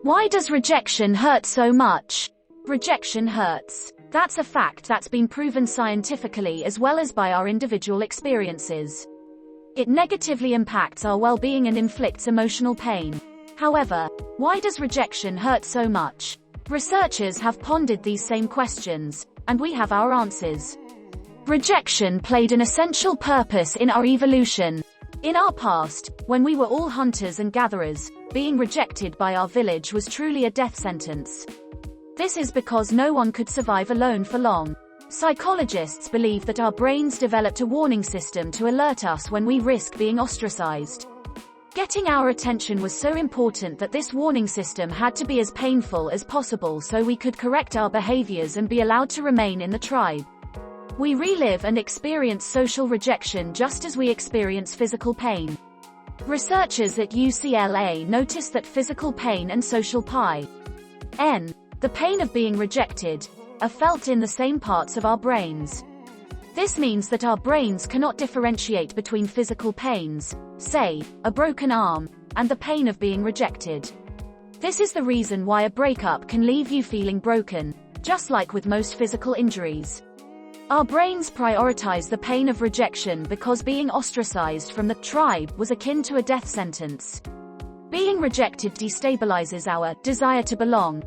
Why does rejection hurt so much? Rejection hurts. That's a fact that's been proven scientifically as well as by our individual experiences. It negatively impacts our well-being and inflicts emotional pain. However, why does rejection hurt so much? Researchers have pondered these same questions, and we have our answers. Rejection played an essential purpose in our evolution. In our past, when we were all hunters and gatherers, being rejected by our village was truly a death sentence. This is because no one could survive alone for long. Psychologists believe that our brains developed a warning system to alert us when we risk being ostracized. Getting our attention was so important that this warning system had to be as painful as possible so we could correct our behaviors and be allowed to remain in the tribe. We relive and experience social rejection just as we experience physical pain. Researchers at UCLA noticed that physical pain and social pain, the pain of being rejected, are felt in the same parts of our brains. This means that our brains cannot differentiate between physical pains, say, a broken arm, and the pain of being rejected. This is the reason why a breakup can leave you feeling broken, just like with most physical injuries. Our brains prioritize the pain of rejection because being ostracized from the tribe was akin to a death sentence. Being rejected destabilizes our desire to belong.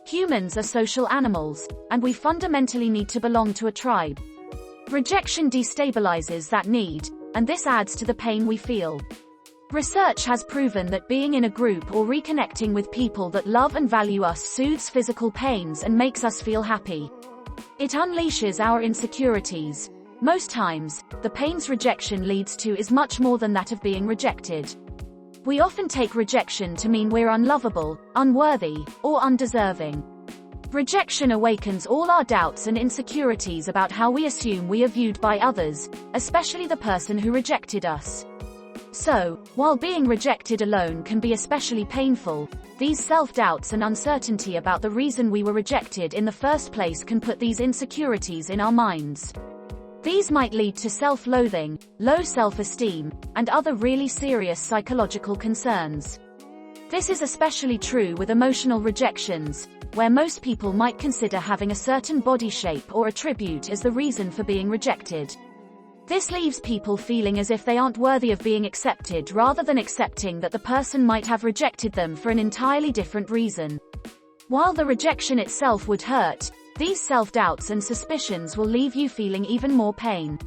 Humans are social animals, and we fundamentally need to belong to a tribe. Rejection destabilizes that need, and this adds to the pain we feel. Research has proven that being in a group or reconnecting with people that love and value us soothes physical pains and makes us feel happy. It unleashes our insecurities. Most times, the pains rejection leads to is much more than that of being rejected. We often take rejection to mean we're unlovable, unworthy, or undeserving. Rejection awakens all our doubts and insecurities about how we assume we are viewed by others, especially the person who rejected us. So, while being rejected alone can be especially painful, these self-doubts and uncertainty about the reason we were rejected in the first place can put these insecurities in our minds. These might lead to self-loathing, low self-esteem, and other really serious psychological concerns. This is especially true with emotional rejections, where most people might consider having a certain body shape or attribute as the reason for being rejected. This leaves people feeling as if they aren't worthy of being accepted rather than accepting that the person might have rejected them for an entirely different reason. While the rejection itself would hurt, these self-doubts and suspicions will leave you feeling even more pain.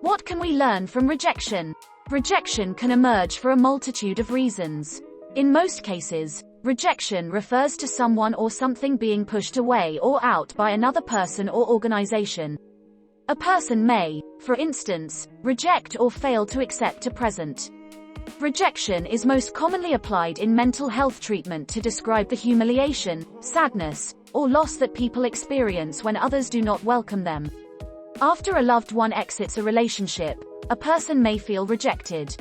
What can we learn from rejection? Rejection can emerge for a multitude of reasons. In most cases, rejection refers to someone or something being pushed away or out by another person or organization. A person may, for instance, reject or fail to accept a present. Rejection is most commonly applied in mental health treatment to describe the humiliation, sadness, or loss that people experience when others do not welcome them. After a loved one exits a relationship, a person may feel rejected.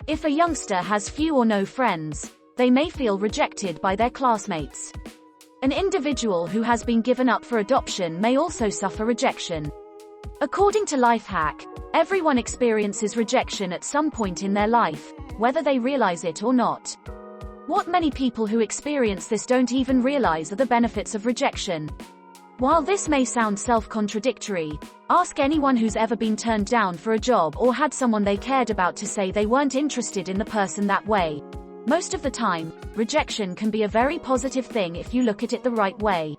If a youngster has few or no friends, they may feel rejected by their classmates. An individual who has been given up for adoption may also suffer rejection. According to Lifehack, everyone experiences rejection at some point in their life, whether they realize it or not. What many people who experience this don't even realize are the benefits of rejection. While this may sound self-contradictory, ask anyone who's ever been turned down for a job or had someone they cared about to say they weren't interested in the person that way. Most of the time, rejection can be a very positive thing if you look at it the right way.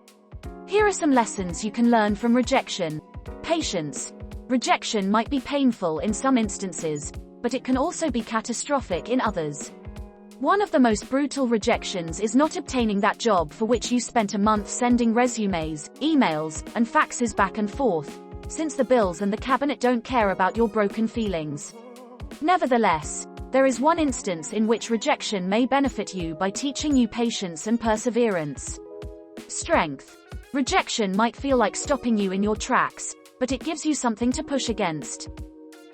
Here are some lessons you can learn from rejection. Patience. Rejection might be painful in some instances, but it can also be catastrophic in others. One of the most brutal rejections is not obtaining that job for which you spent a month sending resumes, emails, and faxes back and forth, since the bills and the cabinet don't care about your broken feelings. Nevertheless, there is one instance in which rejection may benefit you by teaching you patience and perseverance. Strength. Rejection might feel like stopping you in your tracks, but it gives you something to push against.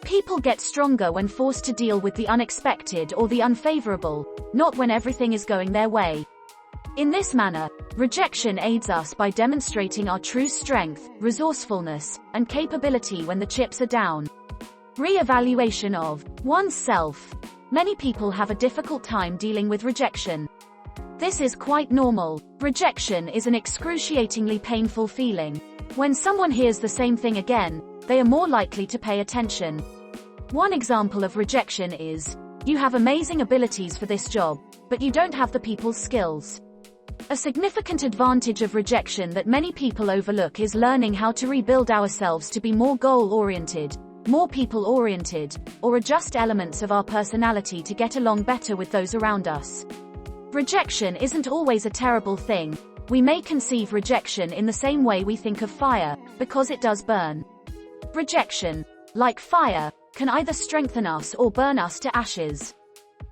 People get stronger when forced to deal with the unexpected or the unfavorable, not when everything is going their way. In this manner, rejection aids us by demonstrating our true strength, resourcefulness, and capability when the chips are down. Re-evaluation of oneself. Many people have a difficult time dealing with rejection. This is quite normal. Rejection is an excruciatingly painful feeling. When someone hears the same thing again, they are more likely to pay attention. One example of rejection is, "You have amazing abilities for this job, but you don't have the people's skills." A significant advantage of rejection that many people overlook is learning how to rebuild ourselves to be more goal-oriented, more people-oriented, or adjust elements of our personality to get along better with those around us. Rejection isn't always a terrible thing. We may conceive rejection in the same way we think of fire, because it does burn. Rejection, like fire, can either strengthen us or burn us to ashes.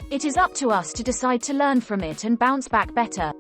It is up to us to decide to learn from it and bounce back better.